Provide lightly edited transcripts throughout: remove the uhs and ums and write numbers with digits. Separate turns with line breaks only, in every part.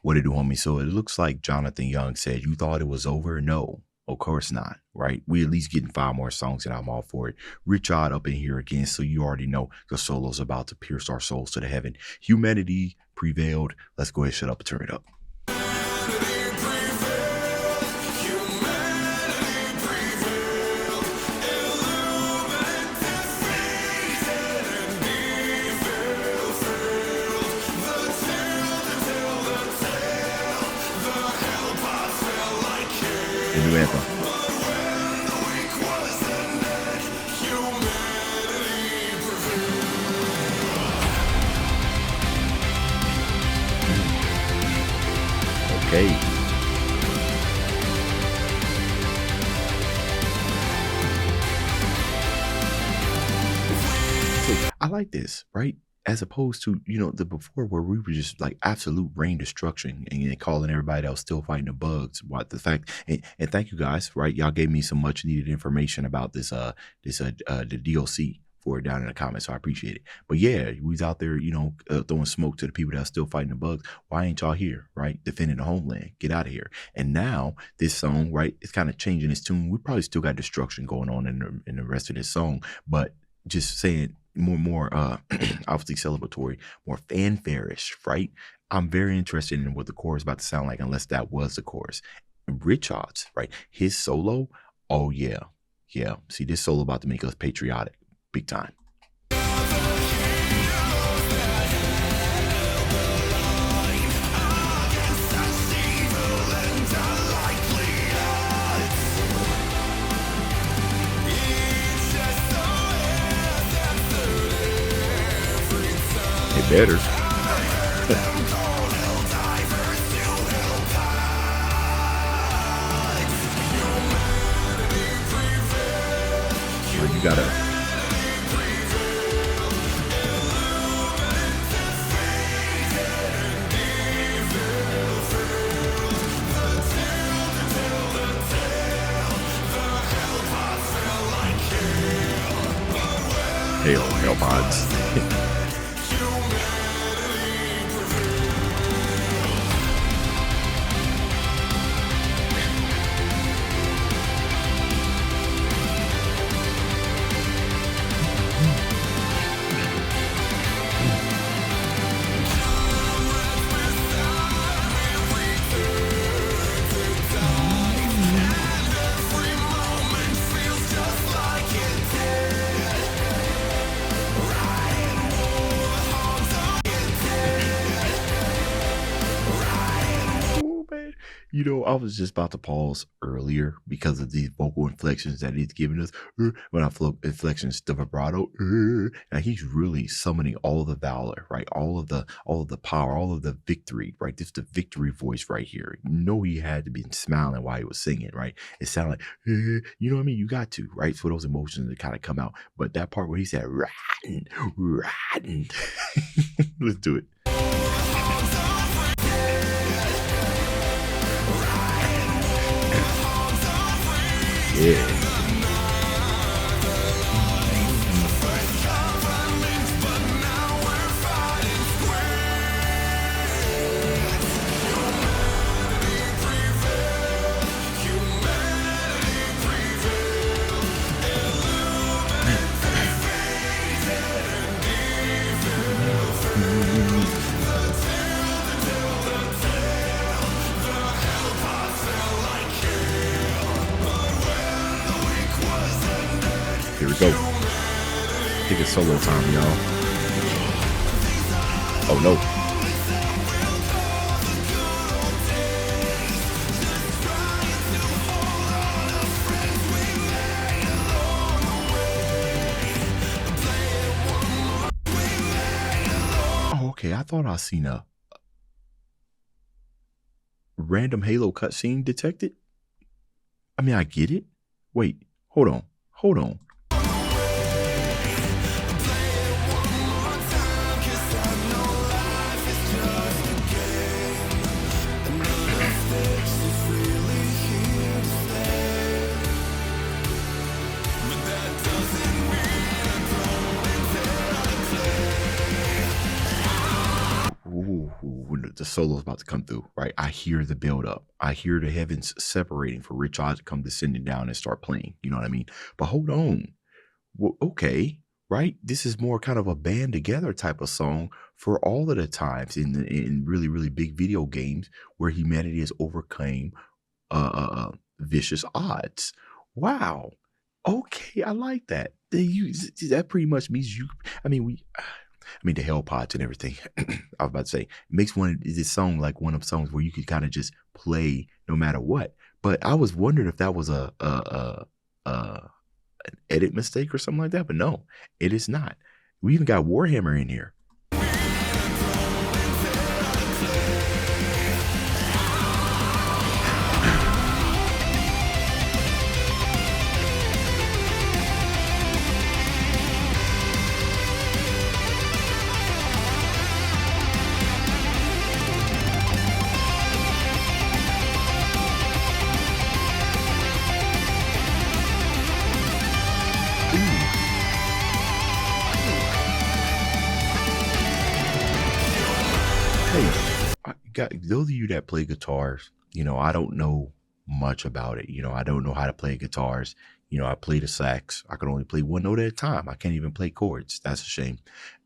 What it do, homie? So it looks like Jonathan Young said, you thought it was over? No, of course not, right? We at least getting 5 more songs and I'm all for it. Richard up in here again, so you already know the solo's about to pierce our souls to the heaven. Humanity prevailed. Let's go ahead, shut up and turn it up. The new anthem. Okay. So I like this, right? As opposed to, you know, the before where we were just like absolute rain destruction and calling everybody that was still fighting the bugs. What the fact, and thank you guys, right? Y'all gave me some much needed information about this, the DLC for it down in the comments. So I appreciate it. But yeah, we was out there, you know, throwing smoke to the people that are still fighting the bugs. Why ain't y'all here, right? Defending the homeland. Get out of here. And now this song, right, it's kind of changing its tune. We probably still got destruction going on in the rest of this song, but just saying more obviously celebratory, more fanfare-ish, right? I'm very interested in what the chorus is about to sound like, unless that was the chorus. Richard's, right? His solo, oh yeah. Yeah. See, this solo about to make us patriotic. Big time. It better. You gotta. Hell pods. You know, I was just about to pause earlier because of these vocal inflections that he's giving us. When I flow inflections, the vibrato. Now he's really summoning all of the valor, right? All of the power, all of the victory, right? This is the victory voice right here. You know, he had to be smiling while he was singing, right? It sounded like, you know what I mean? You got to, right? For those emotions to kind of come out. But that part where he said, rotten. Let's do it. Yeah. Here we go. I think it's solo time, y'all. Oh no. Oh, okay. I thought I seen a random Halo cutscene detected. I mean, I get it. Wait, hold on. Ooh, the solo's about to come through, right? I hear the build up. I hear the heavens separating for Richaad to come descending down and start playing. You know what I mean? But hold on. Well, okay, right? This is more kind of a band together type of song for all of the times in really, really big video games where humanity has overcame vicious odds. Wow. Okay, I like that. That pretty much means you. I mean, the hell pods and everything. I was about to say, it makes this song like one of the songs where you could kind of just play no matter what. But I was wondering if that was an edit mistake or something like that. But no, it is not. We even got Warhammer in here. Those of you that play guitars, I don't know much about it. I don't know how to play guitars. I play the sax. I can only play one note at a time. I can't even play chords. That's a shame.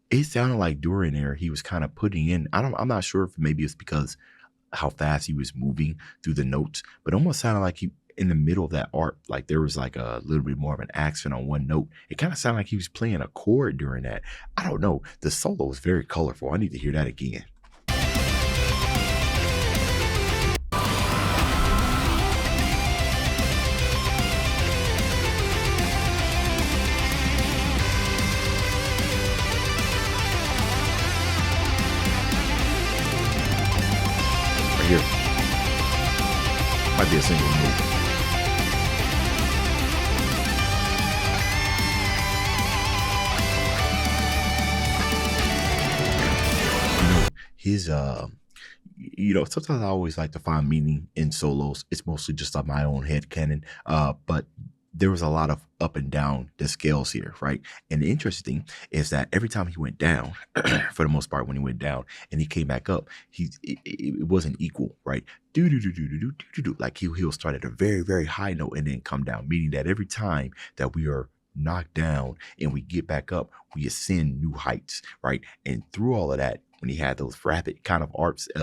It sounded like during there, he was kind of putting in, I'm not sure if maybe it's because how fast he was moving through the notes, but it almost sounded like he, in the middle of that art, like there was like a little bit more of an accent on one note. It kind of sounded like he was playing a chord during that. I don't know. The solo was very colorful. I need to hear that again. Here might be a single move. His sometimes I always like to find meaning in solos. It's mostly just on my own headcanon, but there was a lot of up and down the scales here, right? And the interesting is that every time he went down, for the most part, when he went down and he came back up, it wasn't equal, right? Like he'll start at a very, very high note and then come down, meaning that every time that we are knocked down and we get back up, we ascend new heights, right? And through all of that, when he had those rapid kind of arps, 8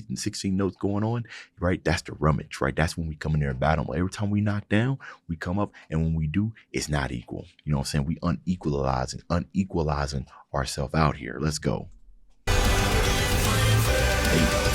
and 16 notes going on, right? That's the rummage, right? That's when we come in there and battle. Every time we knock down, we come up, and when we do, it's not equal. You know what I'm saying? We unequalizing ourselves out here. Let's go. Hey.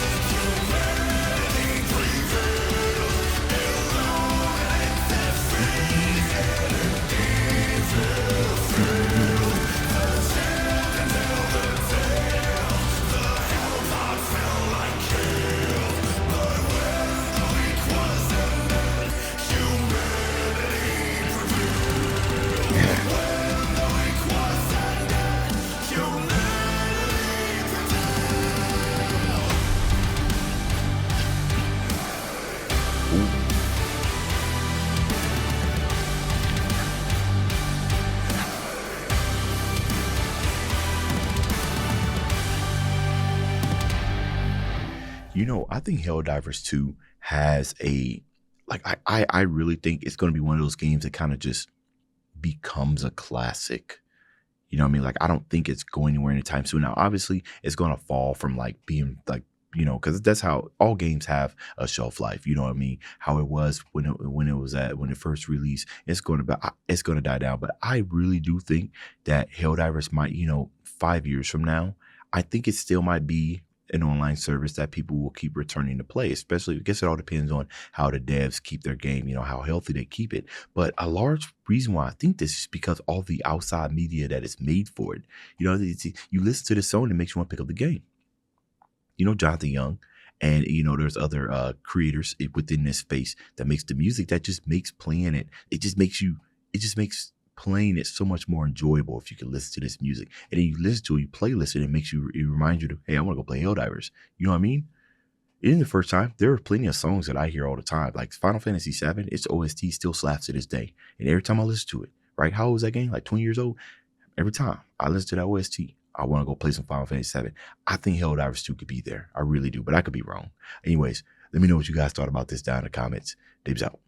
I think Helldivers 2 has I really think it's going to be one of those games that kind of just becomes a classic. You know what I mean? Like, I don't think it's going anywhere anytime soon. Now, obviously, it's going to fall from being because that's how all games have a shelf life. You know what I mean? How it was when it first released. It's going to die down. But I really do think that Helldivers might, 5 years from now, I think it still might be an online service that people will keep returning to play, especially, I guess it all depends on how the devs keep their game, how healthy they keep it. But a large reason why I think this is because all the outside media that is made for it. You listen to the song, it makes you want to pick up the game. Jonathan Young, and there's other creators within this space that makes the music that just makes playing it. It just makes playing it so much more enjoyable if you can listen to this music. And then you listen to it, you playlist it, it reminds you to, hey, I want to go play Helldivers. You know what I mean? It isn't the first time. There are plenty of songs that I hear all the time. Like Final Fantasy VII, its OST still slaps to this day. And every time I listen to it, right? How old is that game? Like 20 years old? Every time I listen to that OST, I want to go play some Final Fantasy 7. I think Helldivers 2 could be there. I really do, but I could be wrong. Anyways, let me know what you guys thought about this down in the comments. Dibs out.